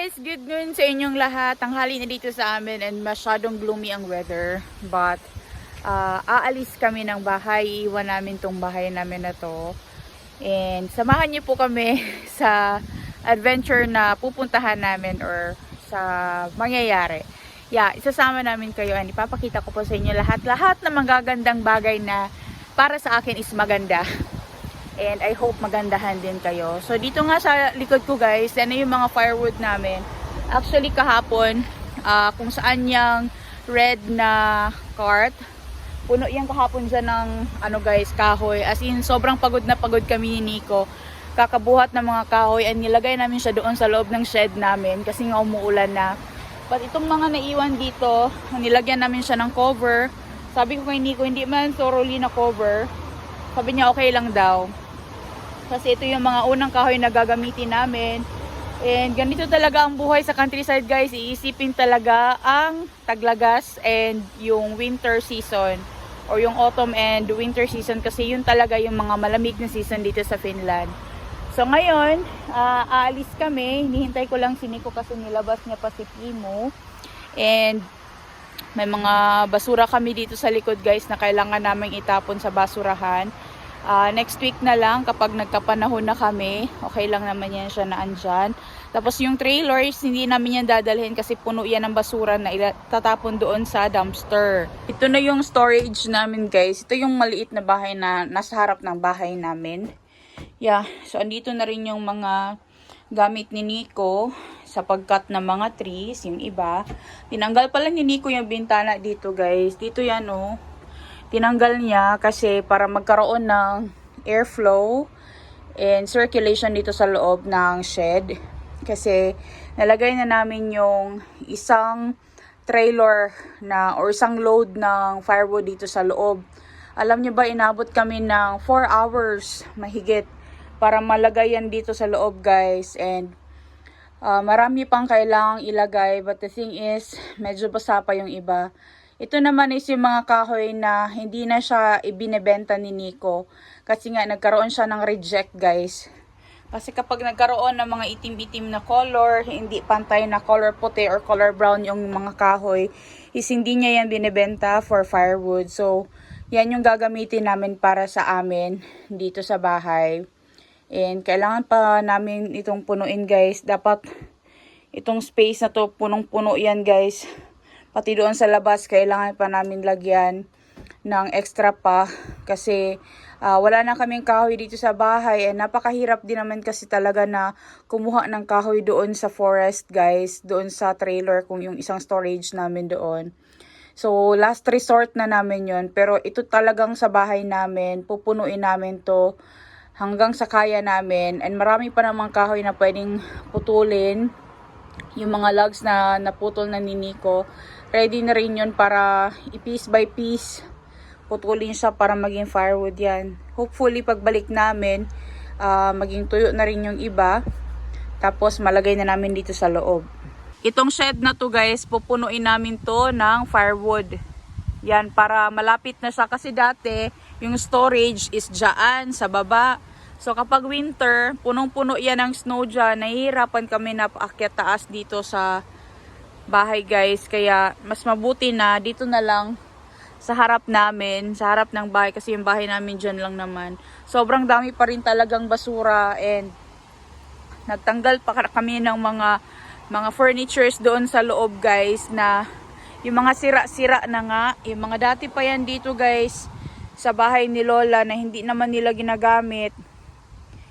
guys! Good noon sa inyong lahat. Tanghali na dito sa amin and masyadong gloomy ang weather. But, aalis kami ng bahay. Iiwan namin tong bahay namin na to. And samahan niyo po kami sa adventure na pupuntahan namin or sa mangyayari. Yeah, isasama namin kayo and ipapakita ko po sa inyo lahat-lahat na magagandang bagay na para sa akin is maganda. And I hope magandahan din kayo. So dito nga sa likod ko guys, yan na yung mga firewood namin. Actually kahapon, kung saan yung red na cart, puno yan kahapon dyan ng guys, kahoy. As in sobrang pagod na pagod kami ni Nico. Kakabuhat ng mga kahoy and nilagay namin siya doon sa loob ng shed namin kasi nga umuulan na. But itong mga naiwan dito, nilagyan namin siya ng cover. Sabi ko kay Nico, hindi man thoroughly na cover. Sabi niya okay lang daw. Kasi ito yung mga unang kahoy na gagamitin namin. And ganito talaga ang buhay sa countryside guys. Iisipin talaga ang taglagas and yung winter season. Or yung autumn and winter season. Kasi yun talaga yung mga malamig na season dito sa Finland. So ngayon, aalis kami. Hinihintay ko lang si Nico kasi nilabas niya pa si Primo. And may mga basura kami dito sa likod guys na kailangan naming itapon sa basurahan. Next week na lang kapag nagkapanahon na kami, okay lang naman yan siya na andyan. Tapos yung trailers, hindi namin yan dadalhin kasi puno yan ng basura na tatapon doon sa dumpster. Ito na yung storage namin guys. Ito yung maliit na bahay na nasa harap ng bahay namin. Yeah, so andito na rin yung mga gamit ni Nico sa pagkat ng mga trees, yung iba. Tinanggal pala ni Nico yung bintana dito guys. Dito yan oh. Tinanggal niya kasi para magkaroon ng airflow and circulation dito sa loob ng shed. Kasi nalagay na namin yung isang trailer na or isang load ng firewood dito sa loob. Alam niyo ba, inabot kami ng 4 hours mahigit para malagay yan dito sa loob guys. And marami pang kailangang ilagay but the thing is medyo basa pa yung iba. Ito naman is yung mga kahoy na hindi na siya ibinebenta ni Nico. Kasi nga nagkaroon siya ng reject guys. Kasi kapag nagkaroon ng mga itim-itim na color, hindi pantay na color puti or color brown yung mga kahoy, is hindi niya yan binebenta for firewood. So, yan yung gagamitin namin para sa amin dito sa bahay. And kailangan pa namin itong punuin guys. Dapat itong space na to punong-puno yan guys. Pati doon sa labas, kailangan pa namin lagyan ng extra pa. Kasi wala na kaming kahoy dito sa bahay. And napakahirap din naman kasi talaga na kumuha ng kahoy doon sa forest guys. Doon sa trailer kung yung isang storage namin doon. So last resort na namin yon. Pero ito talagang sa bahay namin. Pupunuin namin to hanggang sa kaya namin. And marami pa namang kahoy na pwedeng putulin. Yung mga logs na naputol na ni Nico. Ready na rin yun para i-piece by piece putulin siya para maging firewood yan. Hopefully pagbalik namin, maging tuyo na rin yung iba. Tapos malagay na namin dito sa loob. Itong shed na to guys, pupunuin namin to ng firewood. Yan, para malapit na siya. Kasi dati, yung storage is dyan sa baba. So kapag winter, punong-puno yan ng snow dyan. Nahihirapan kami na paakyat taas dito sa bahay guys. Kaya mas mabuti na dito na lang sa harap namin, sa harap ng bahay. Kasi yung bahay namin dyan lang naman. Sobrang dami pa rin talagang basura. And nagtanggal pa kami ng mga furnitures doon sa loob guys. Na yung mga sira-sira na nga. Yung mga dati pa yan dito guys. Sa bahay ni Lola na hindi naman nila ginagamit.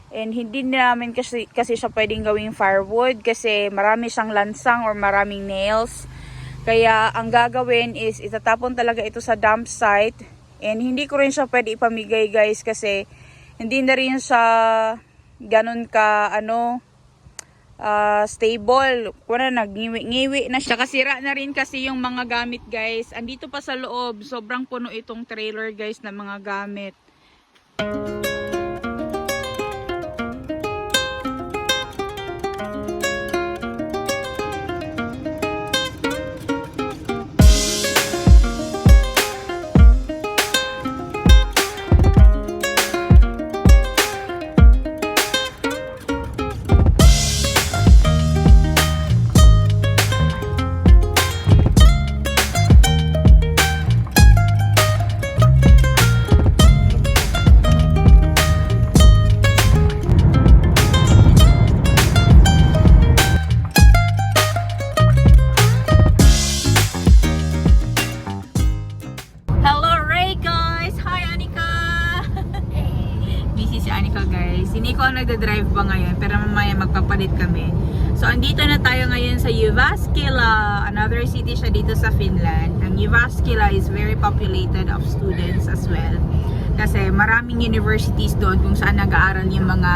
And hindi namin kasi siya pwedeng gawing firewood kasi marami siyang lansang or maraming nails. Kaya ang gagawin is itatapon talaga ito sa dump site. And hindi ko rin siya pwede ipamigay guys kasi hindi na rin siya ganun ka stable. Kuna nag-ngiwi na siya. Kasira na rin kasi yung mga gamit guys. Andito pa sa loob. Sobrang puno itong trailer guys na mga gamit. nagda-drive pa ngayon, pero mamaya magpapalit kami. So, andito na tayo ngayon sa Jyväskylä. Another city siya dito sa Finland. Ang Jyväskylä is very populated of students as well. Kasi maraming universities doon kung saan nag-aaral yung mga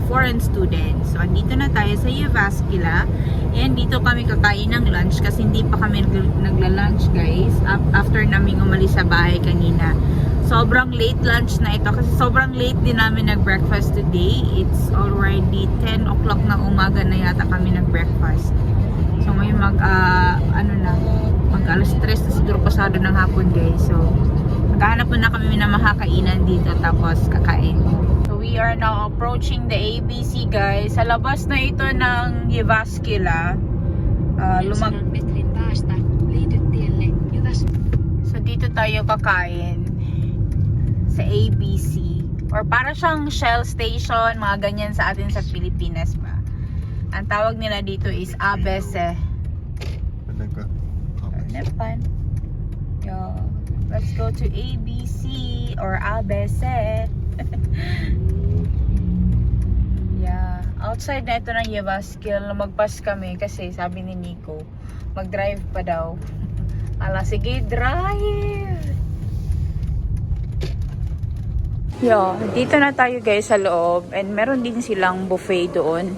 foreign students. So, andito na tayo sa Jyväskylä. And dito kami kakain ng lunch kasi hindi pa kami nagla-lunch, guys. After namin umalis sa bahay kanina. Sobrang late lunch na ito kasi sobrang late din namin nag-breakfast today. It's already 10 o'clock na umaga na yata kami nag-breakfast. So ngayon mag alas 3 na siguro pasado ng hapon, guys. So maghahanap na kami ng makakainan dito tapos kakain. So we are now approaching the ABC, guys. Sa labas na ito ng Jyväskylä. So dito tayo kakain sa ABC, or para siyang Shell station, mga ganyan sa atin sa Pilipinas ba. Ang tawag nila dito is ABC. Nepan. Yo, let's go to ABC or ABC. Yeah, outside na ito ng Jyväskylä. Magpas kami kasi sabi ni Nico, mag-drive pa daw. Ala, sige, drive! Yo, dito na tayo, guys, sa loob. And meron din silang buffet doon.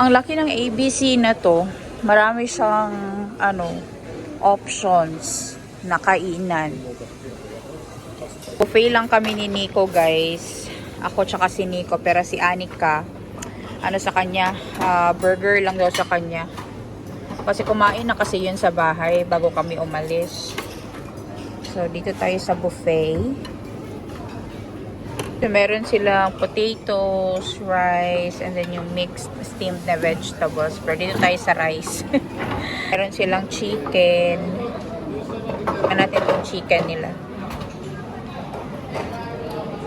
Ang laki ng ABC na to. Marami siyang, options na kainan. Buffet lang kami ni Nico, guys. Ako tsaka si Nico. Pero si Anika, sa kanya, burger lang daw sa kanya. Kasi kumain na kasi yun sa bahay bago kami umalis. So, dito tayo sa buffet. So, meron silang potatoes, rice, and then yung mixed steamed na vegetables. Pero dito tayo sa rice. Meron silang chicken. Tignan natin itong chicken nila.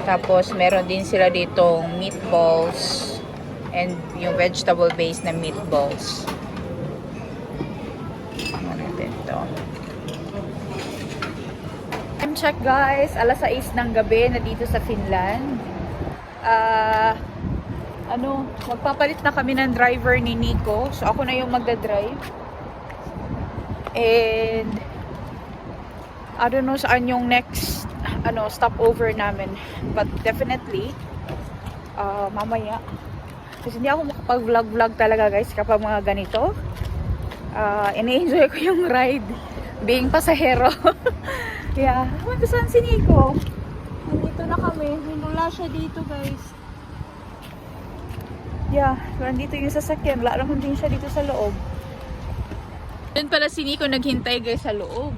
Tapos, meron din sila ditong meatballs and yung vegetable based na meatballs. Tignan natin ito. Time check, guys, alas 6 ng gabi na dito sa Finland. Magpapalit na kami ng driver ni Nico. So ako na yung magda-drive. And I don't know saan yung next stopover namin. But definitely mamaya. Kasi hindi ako makapag-vlog talaga, guys, kapag mga ganito. Ini-enjoy ko yung ride. Being pasahero. Yeah, saan si Nico? Nandito na kami. Wala siya dito, guys. Yeah, nandito yung sasakyan. Wala naman din siya dito sa loob. Yan pala si Nico naghintay, guys, sa loob.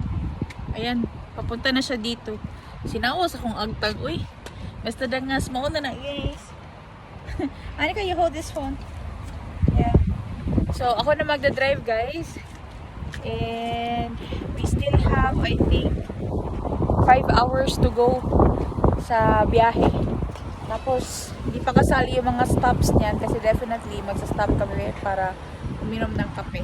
Ayan, papunta na siya dito. Sinawas akong agtag. Uy, basta dangas mo na na, guys. Anika, you hold this phone. Yeah. So, ako na magdadrive, guys. And we still have, I think, 5 hours to go sa biyahe. Tapos, hindi pa kasali yung mga stops niyan kasi definitely magsa-stop kami para uminom ng kape.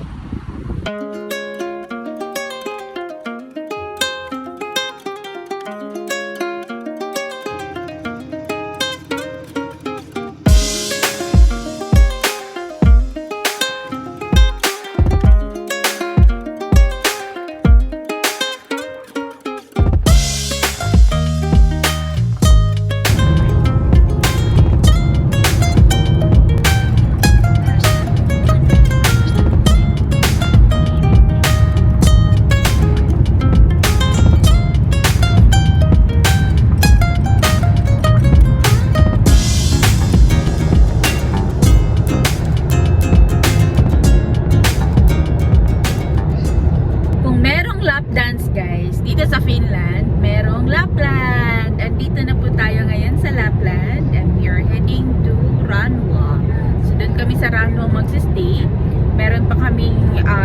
sa Ranwa magsistay, meron pa kaming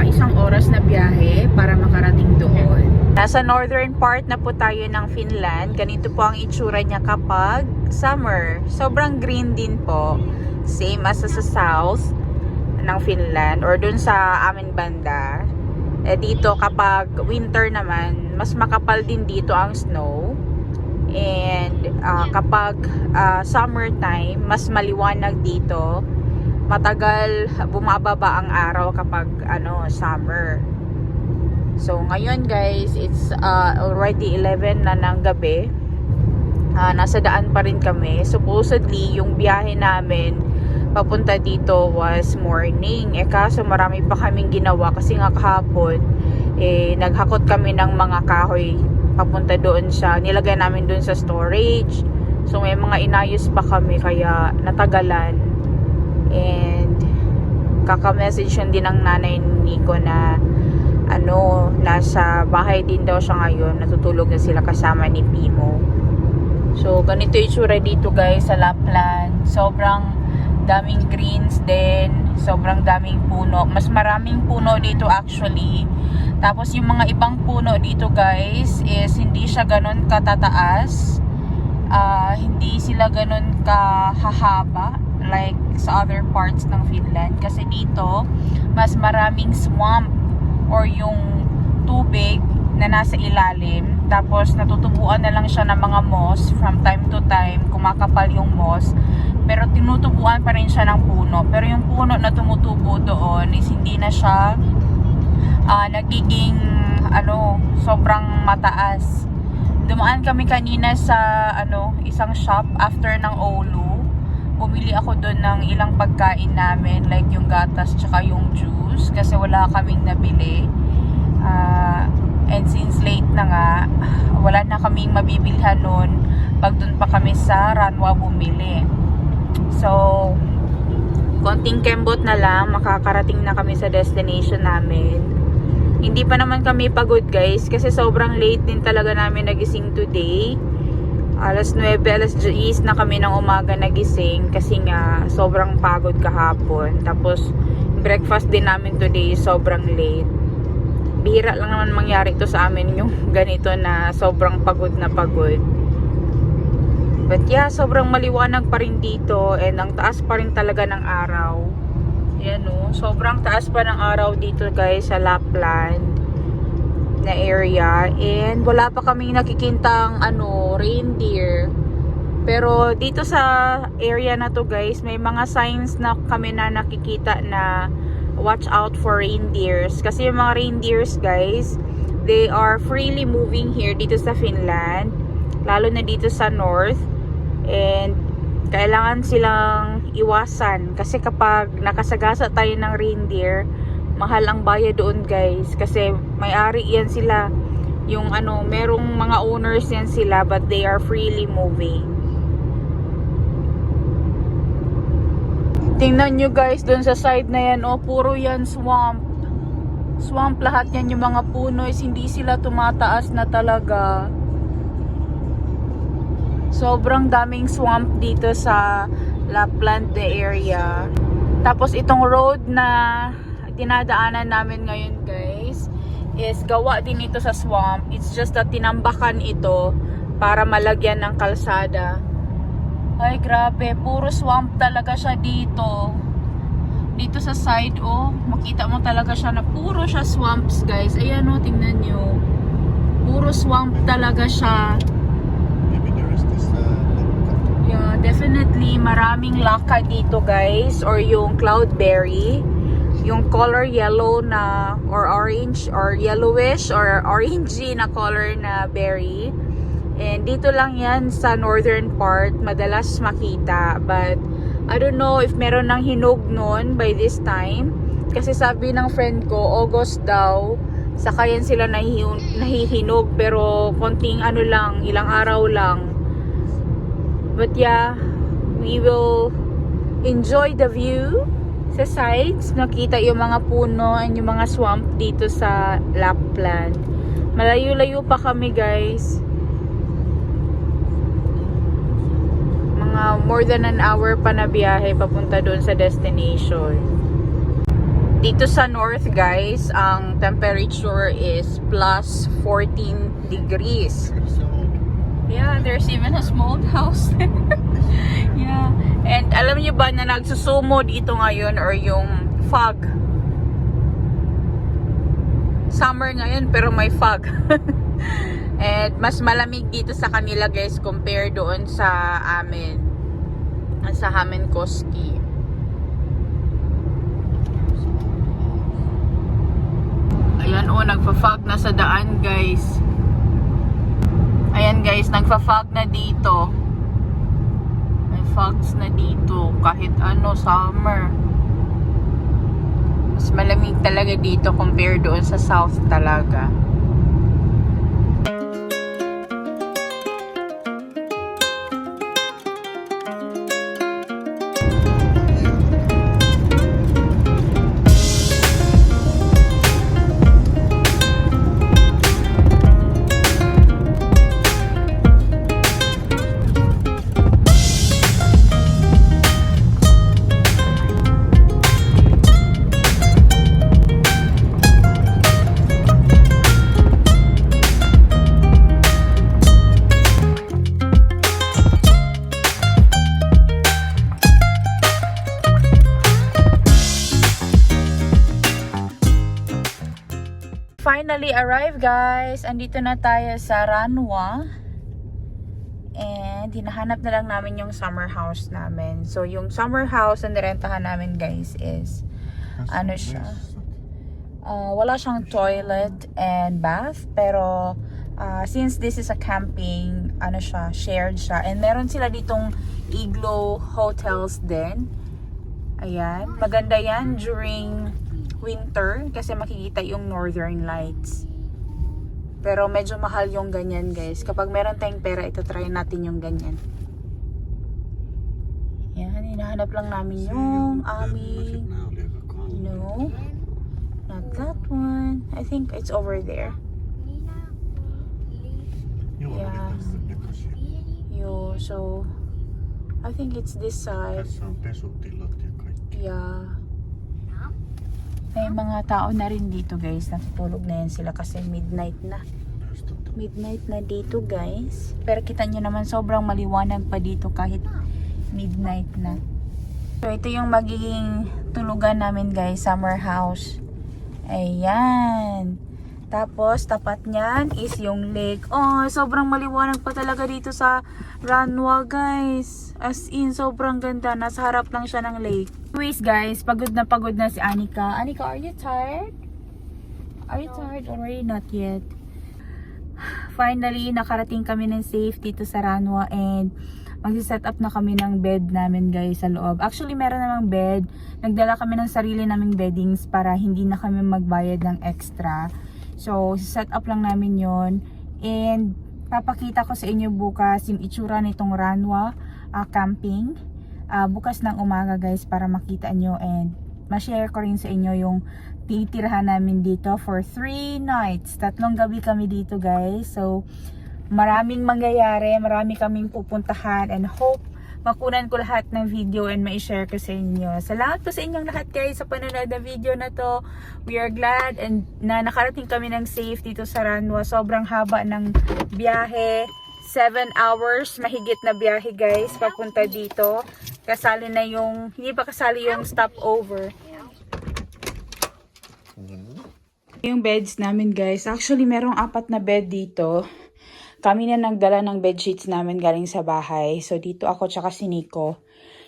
isang oras na biyahe para makarating doon. Nasa northern part na po tayo ng Finland. Ganito po ang itsura niya kapag summer. Sobrang green din po. Same as sa south ng Finland or dun sa amin banda. Dito kapag winter naman, mas makapal din dito ang snow. And kapag summertime, mas maliwanag dito. Matagal bumababa ang araw kapag summer. So ngayon guys, it's already 11 na ng gabi. Nasa daan pa rin kami. Supposedly yung biyahe namin papunta dito was morning. Kaso marami pa kaming ginawa kasi nga kahapon naghakot kami ng mga kahoy papunta doon siya. Nilagay namin doon sa storage. So may mga inayos pa kami kaya natagalan. And kaka-message yun din ng nanay ni Nico na nasa bahay din daw siya ngayon. Natutulog na sila kasama ni Pimo. So ganito yung itsura dito guys sa Lapland. Sobrang daming greens din. Sobrang daming puno. Mas maraming puno dito actually. Tapos yung mga ibang puno dito guys is hindi siya ganun katataas. Hindi sila ganun kahahaba like sa other parts ng Finland. Kasi dito mas maraming swamp or yung tubig na nasa ilalim. Tapos natutubuan na lang siya ng mga moss from time to time. Kumakapal yung moss. Pero tinutubuan pa rin siya ng puno. Pero yung puno na tumutubo doon is hindi na siya nagiging sobrang mataas. Dumaan kami kanina sa isang shop after ng Oulu. Bumili ako doon ng ilang pagkain namin like yung gatas tsaka yung juice kasi wala kaming nabili. And since late na nga, wala na kaming mabibilhan noon pag doon pa kami sa Ranwa bumili. So konting kembot na lang, makakarating na kami sa destination namin. Hindi pa naman kami pagod guys kasi sobrang late din talaga namin nagising today. Alas 9, alas 10 na kami ng umaga nagising kasi nga sobrang pagod kahapon. Tapos breakfast din namin today sobrang late. Bihira lang naman mangyari ito sa amin yung ganito na sobrang pagod na pagod. But yeah, sobrang maliwanag pa rin dito and ang taas pa rin talaga ng araw. Yan sobrang taas pa ng araw dito guys sa Lapland na area. And wala pa kaming nakikintang reindeer. Pero dito sa area na to guys, may mga signs na kami na nakikita na watch out for reindeers. Kasi yung mga reindeers guys, they are freely moving here dito sa Finland. Lalo na dito sa north. And kailangan silang iwasan. Kasi kapag nakasagasa tayo ng reindeer, mahal ang bayad doon guys. Kasi may-ari yan sila. Yung merong mga owners yan sila but they are freely moving. Tingnan nyo guys, dun sa side na yan, puro yan swamp. Swamp lahat yan, yung mga puno is hindi sila tumataas na talaga. Sobrang daming swamp dito sa Lapland area. Tapos itong road na dinadaanan namin ngayon guys, is gawa din ito sa swamp. It's just that tinambakan ito para malagyan ng kalsada. Ay, grabe. Puro swamp talaga siya dito. Dito sa side, makita mo talaga siya na puro siya swamps, guys. Ayan, tingnan nyo. Puro swamp talaga siya. Maybe there is this Yeah, definitely. Maraming laka dito, guys. Or yung cloudberry. Yung color yellow na, or orange, or yellowish, or orangey na color na berry. And dito lang yan sa northern part, madalas makita. But, I don't know if meron ng hinog nun by this time. Kasi sabi ng friend ko, August daw, saka yan sila nahihinog. Pero, konting lang, ilang araw lang. But yeah, we will enjoy the view sa sides. Nakita yung mga puno and yung mga swamp dito sa Lapland. Malayo-layo pa kami guys. More than an hour pa na biyahe papunta doon sa destination. Dito sa north guys, ang temperature is plus 14 degrees. Yeah, there's even a small house. Yeah. And alam niyo ba na nagsusumo dito ngayon or yung fog? Summer ngayon pero may fog. And mas malamig dito sa kanila guys compare doon sa amin. Sa Hamenkoski. Ayan nagfa-fog na sa daan guys. Ayan guys, nagfa-fog na dito. May fogs na dito kahit summer. Mas malamig talaga dito compare doon sa south talaga. Finally arrived guys. Andito na tayo sa Ranwa. And hinahanap na lang namin yung summer house namin. So yung summer house na nirentahan namin guys is siya. Wala siyang toilet and bath, pero since this is a camping, shared siya. And meron sila ditong igloo hotels din. Ayan, maganda yan during winter kasi makikita yung northern lights. Pero medyo mahal yung ganyan guys. Kapag meron tayong pera, ito try natin yung ganyan. Yan, hinahanap lang namin yung aming... No, not that one. I think it's over there. Yeah. So I think it's this side. Yeah. May mga tao na rin dito guys. Natutulog na yan sila kasi midnight na. Midnight na dito guys. Pero kita nyo naman sobrang maliwanag pa dito kahit midnight na. So ito yung magiging tulugan namin guys. Summer house. Ayan. Tapos tapat niyan is yung lake. Oh, sobrang maliwanag pa talaga dito sa Ranwa guys. As in sobrang ganda. Nasa harap lang siya ng lake. Anyways guys, pagod na si Anika. Anika, are you tired? Are you tired already? Not yet. Finally, nakarating kami ng safe dito sa Ranwa and magsi-set up na kami ng bed namin guys sa loob. Actually, meron namang bed. Nagdala kami ng sarili naming beddings para hindi na kami magbayad ng extra. So, set up lang namin yon. And papakita ko sa inyo bukas yung itsura nitong Ranwa camping. Bukas ng umaga guys para makita nyo and ma-share ko rin sa inyo yung titirahan namin dito for 3 nights. 3 gabi kami dito guys. So maraming mangyayari, marami kaming pupuntahan and hope makunan ko lahat ng video and ma-share ko sa inyo. Salamat po sa inyong lahat guys sa panonood ng video na to. We are glad and na nakarating kami ng safe dito sa Ranwa. Sobrang haba ng biyahe. 7 hours mahigit na biyahe guys papunta dito. Kasali na yung, hindi pa kasali yung stopover. Yung beds namin guys. Actually merong 4 na bed dito. Kami na nagdala ng bedsheets namin galing sa bahay. So dito ako tsaka si Nico.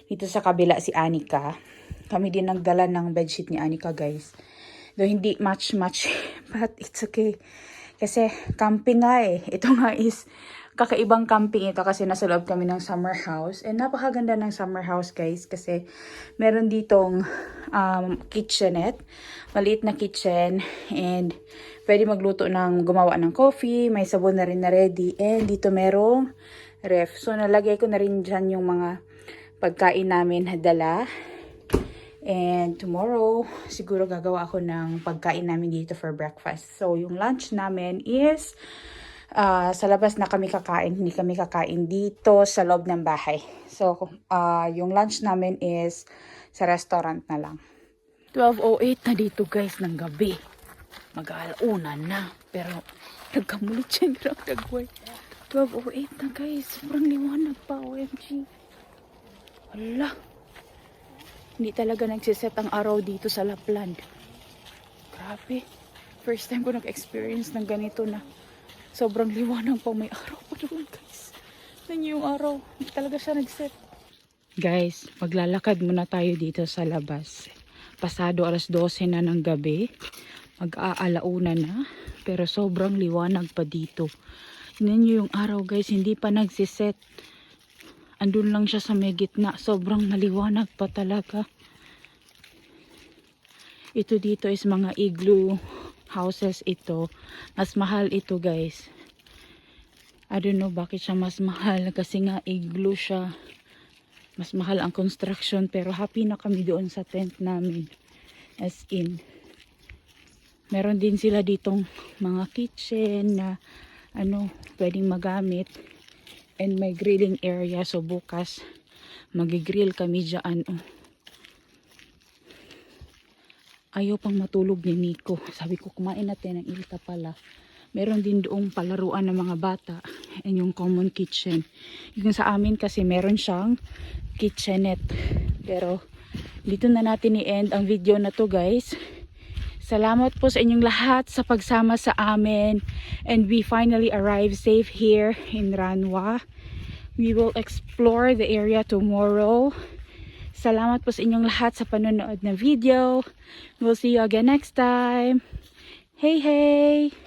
Dito sa kabila si Anika. Kami din nagdala ng bedsheet ni Anika guys. Though hindi match but it's okay. Kasi camping nga eh. Ito nga is kakaibang camping ito kasi nasa loob kami ng summer house. And napakaganda ng summer house guys kasi meron ditong kitchenette. Maliit na kitchen and pwede magluto gumawa ng coffee. May sabon na rin na ready. And dito merong ref. So nalagay ko na rin dyan yung mga pagkain namin na dala. And tomorrow, siguro gagawa ako ng pagkain namin dito for breakfast. So yung lunch namin is sa labas na kami kakain. Hindi kami kakain dito sa loob ng bahay. So yung lunch namin is sa restaurant na lang. 12:08 na dito guys ng gabi. Mag-aalauna na. Pero nagkamulit siya ng dagway. 12:08 na guys. Sobrang liwanag pa. OMG. Hala. Hindi talaga nagsiset ang araw dito sa Lapland. Grabe. First time ko nag-experience ng ganito na Sobrang liwanag pa, may araw pa doon guys. Tignan niyo yung araw, hindi talaga siya nag-set. Guys, maglalakad muna tayo dito sa labas. Pasado alas 12 na ng gabi. Mag-aalauna na. Pero sobrang liwanag pa dito. Tignan niyo yung araw guys, hindi pa nagsiset. Andun lang siya sa may gitna. Sobrang maliwanag pa talaga. Ito dito is mga igloo houses ito. Mas mahal ito guys. I don't know bakit siya mas mahal. Kasi nga igloo siya. Mas mahal ang construction. Pero happy na kami doon sa tent namin. As in. Meron din sila ditong mga kitchen na pwedeng magamit. And may grilling area. So bukas magigrill kami dyan. Ayaw pang matulog ni Nico. Sabi ko kumain natin ng ilta pala. Meron din doong palaruan ng mga bata. And yung common kitchen. Yung sa amin kasi meron siyang kitchenette. Pero dito na natin i-end ang video na to guys. Salamat po sa inyong lahat sa pagsama sa amin. And we finally arrived safe here in Ranwa. We will explore the area tomorrow. Salamat po sa inyong lahat sa panonood na video. We'll see you again next time. Hey, hey!